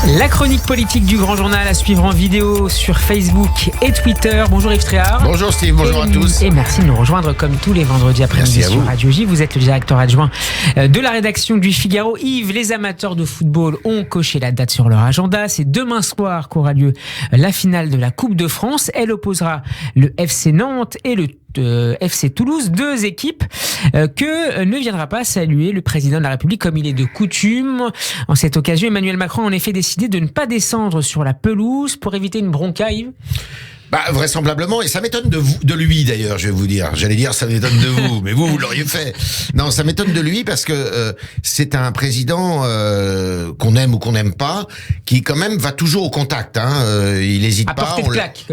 La chronique politique du Grand Journal à suivre en vidéo sur Facebook et Twitter. Bonjour Yves Tréhard. Bonjour Steve, bonjour à tous. Et merci de nous rejoindre comme tous les vendredis après-midi sur Radio J. Vous êtes le directeur adjoint de la rédaction du Figaro. Yves, les amateurs de football ont coché la date sur leur agenda. C'est demain soir qu'aura lieu la finale de la Coupe de France. Elle opposera le FC Nantes et le FC Toulouse, deux équipes que ne viendra pas saluer le président de la République comme il est de coutume. En cette occasion, Emmanuel Macron a en effet décidé de ne pas descendre sur la pelouse pour éviter une bronca, Yves. Vraisemblablement, et ça m'étonne de lui d'ailleurs, je vais vous dire. J'allais dire ça m'étonne de vous, mais vous l'auriez fait. Non, ça m'étonne de lui parce que c'est un président qu'on aime ou qu'on n'aime pas, qui quand même va toujours au contact. Il n'hésite pas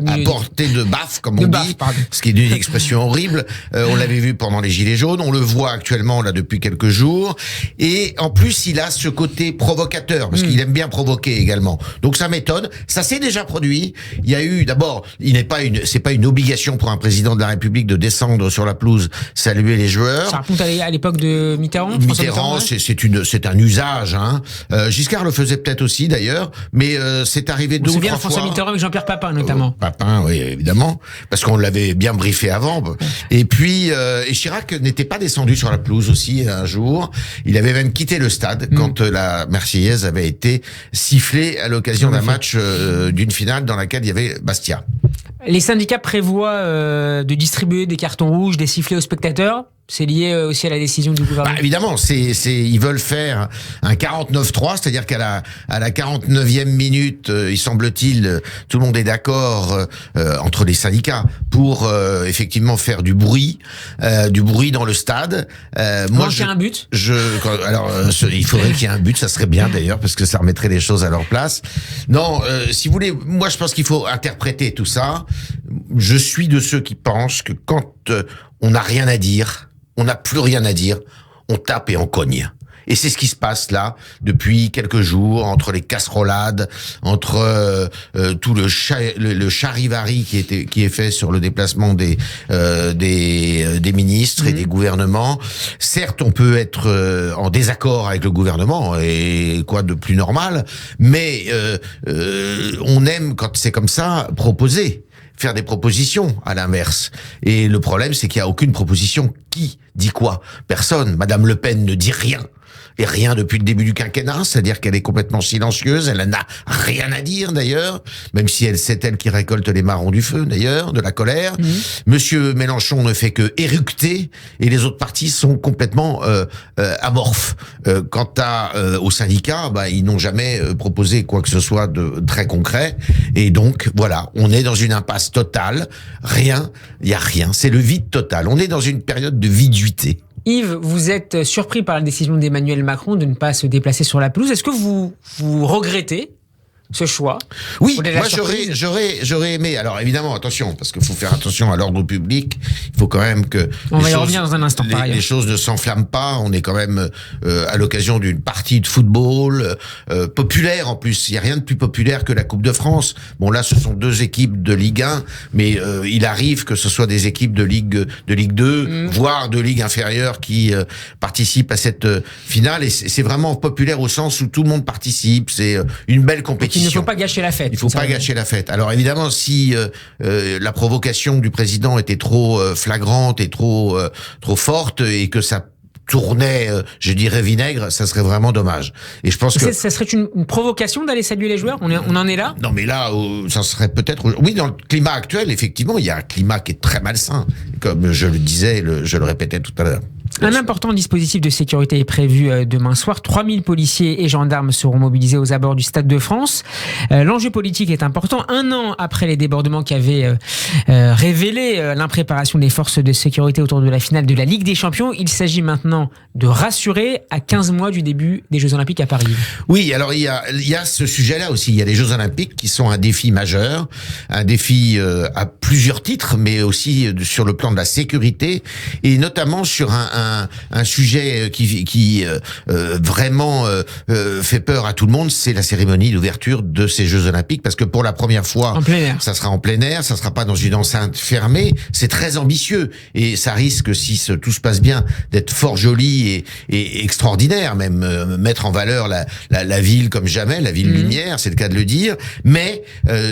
à porter de baffe, comme on dit, ce qui est une expression horrible. On l'avait vu pendant les Gilets jaunes, on le voit actuellement là depuis quelques jours. Et en plus, il a ce côté provocateur, parce qu'il aime bien provoquer également. Donc ça m'étonne. Ça s'est déjà produit. Il y a eu d'abord... c'est pas une obligation pour un président de la République de descendre sur la pelouse, saluer les joueurs. Ça remonte à l'époque de Mitterrand. Mitterrand, c'est un usage. Giscard le faisait peut-être aussi d'ailleurs, mais c'est arrivé deux ou trois fois. François Mitterrand avec Jean-Pierre Papin notamment. Papin, oui, évidemment, parce qu'on l'avait bien briefé avant. Et puis, et Chirac n'était pas descendu sur la pelouse aussi un jour. Il avait même quitté le stade quand la Marseillaise avait été sifflée à l'occasion d'un match d'une finale dans laquelle il y avait Bastia. Les syndicats prévoient de distribuer des cartons rouges, des sifflets aux spectateurs. C'est lié aussi à la décision du gouvernement. Évidemment, ils veulent faire un 49-3, c'est-à-dire qu'à la 49e minute, il semble-t-il, tout le monde est d'accord entre les syndicats pour effectivement faire du bruit dans le stade. Moi, qu'il y a un but. Il faudrait qu'il y ait un but, ça serait bien d'ailleurs parce que ça remettrait les choses à leur place. Non, si vous voulez, moi je pense qu'il faut interpréter tout ça. Je suis de ceux qui pensent que quand on n'a rien à dire, on n'a plus rien à dire, on tape et on cogne. Et c'est ce qui se passe là depuis quelques jours entre les casserolades, entre tout le charivari qui est fait sur le déplacement des ministres et des gouvernements. Certes, on peut être en désaccord avec le gouvernement et quoi de plus normal, mais on aime quand c'est comme ça proposer. Faire des propositions à l'inverse. Et le problème, c'est qu'il n'y a aucune proposition. Qui dit quoi? Personne. Madame Le Pen ne dit rien. Et rien depuis le début du quinquennat, c'est-à-dire qu'elle est complètement silencieuse, elle n'a rien à dire d'ailleurs, même si c'est elle qui récolte les marrons du feu d'ailleurs, de la colère. Monsieur Mélenchon ne fait que éructer et les autres partis sont complètement amorphes. Quant aux syndicats, ils n'ont jamais proposé quoi que ce soit de très concret et donc voilà, on est dans une impasse totale, il y a rien, c'est le vide total, on est dans une période de viduité. Yves, vous êtes surpris par la décision d'Emmanuel Macron de ne pas se déplacer sur la pelouse. Est-ce que vous regrettez ce choix? Oui, moi j'aurais aimé. Alors évidemment, attention, parce qu'il faut faire attention à l'ordre public. Il faut quand même que on va y revenir dans un instant. Les choses ne s'enflamment pas. On est quand même à l'occasion d'une partie de football populaire en plus. Il y a rien de plus populaire que la Coupe de France. Bon là, ce sont deux équipes de Ligue 1, mais il arrive que ce soit des équipes de Ligue 2, voire de Ligue inférieure qui participent à cette finale. Et c'est vraiment populaire au sens où tout le monde participe. C'est une belle compétition. Il ne faut pas gâcher la fête. Il ne faut pas gâcher la fête. Alors évidemment, si la provocation du président était trop flagrante et trop forte et que ça tournait, je dirais vinaigre, ça serait vraiment dommage. Et je pense que ça serait une provocation d'aller saluer les joueurs. On en est là. Non, mais là, ça serait peut-être. Oui, dans le climat actuel, effectivement, il y a un climat qui est très malsain, comme je le disais, je le répétais tout à l'heure. Un important dispositif de sécurité est prévu demain soir. 3000 policiers et gendarmes seront mobilisés aux abords du Stade de France. L'enjeu politique est important. Un an après les débordements qui avaient révélé l'impréparation des forces de sécurité autour de la finale de la Ligue des Champions, il s'agit maintenant de rassurer à 15 mois du début des Jeux Olympiques à Paris. Oui, alors il y a ce sujet-là aussi. Il y a les Jeux Olympiques qui sont un défi majeur, un défi à plusieurs titres, mais aussi sur le plan de la sécurité et notamment sur un un sujet qui vraiment fait peur à tout le monde, c'est la cérémonie d'ouverture de ces Jeux Olympiques, parce que pour la première fois, ça sera en plein air, ça sera pas dans une enceinte fermée. C'est très ambitieux et ça risque, si tout se passe bien, d'être fort joli et extraordinaire, même mettre en valeur la ville comme jamais, la ville lumière, c'est le cas de le dire. Mais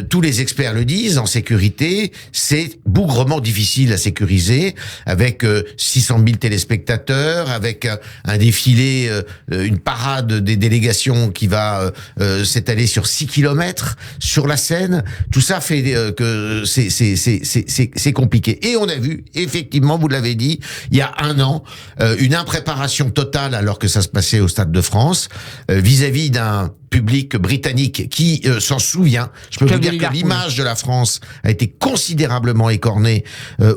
tous les experts le disent, en sécurité, c'est bougrement difficile à sécuriser, avec 600 000 téléspectateurs, avec un défilé, une parade des délégations qui va s'étaler sur 6 kilomètres sur la Seine. Tout ça fait que c'est compliqué. Et on a vu, effectivement, vous l'avez dit, il y a un an, une impréparation totale, alors que ça se passait au Stade de France, vis-à-vis d'un public britannique qui s'en souvient. Je peux vous dire que l'image de la France a été considérablement écornée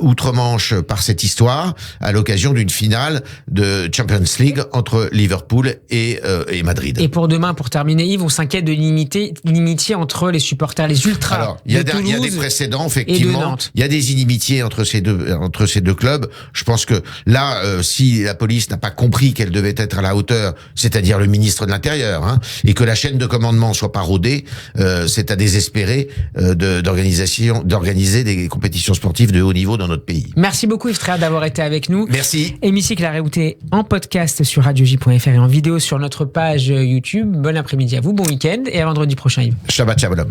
outre-Manche par cette histoire, à l'occasion d'une finale de Champions League entre Liverpool et Madrid. Et pour demain, pour terminer, Yves, on s'inquiète de l'inimitié entre les supporters, les ultras. Alors, il y a des précédents, effectivement. Il y a des inimitiés entre ces deux clubs. Je pense que là, si la police n'a pas compris qu'elle devait être à la hauteur, c'est-à-dire le ministre de l'Intérieur, et que la chaîne de commandement soit pas rodée, c'est à désespérer d'organiser des compétitions sportives de haut niveau dans notre pays. Merci beaucoup Yves Tréhard d'avoir été avec nous. Merci. Hémicycle à réécouter en podcast sur radioj.fr et en vidéo sur notre page YouTube. Bon après-midi à vous, bon week-end et à vendredi prochain Yves. Shabbat Shalom.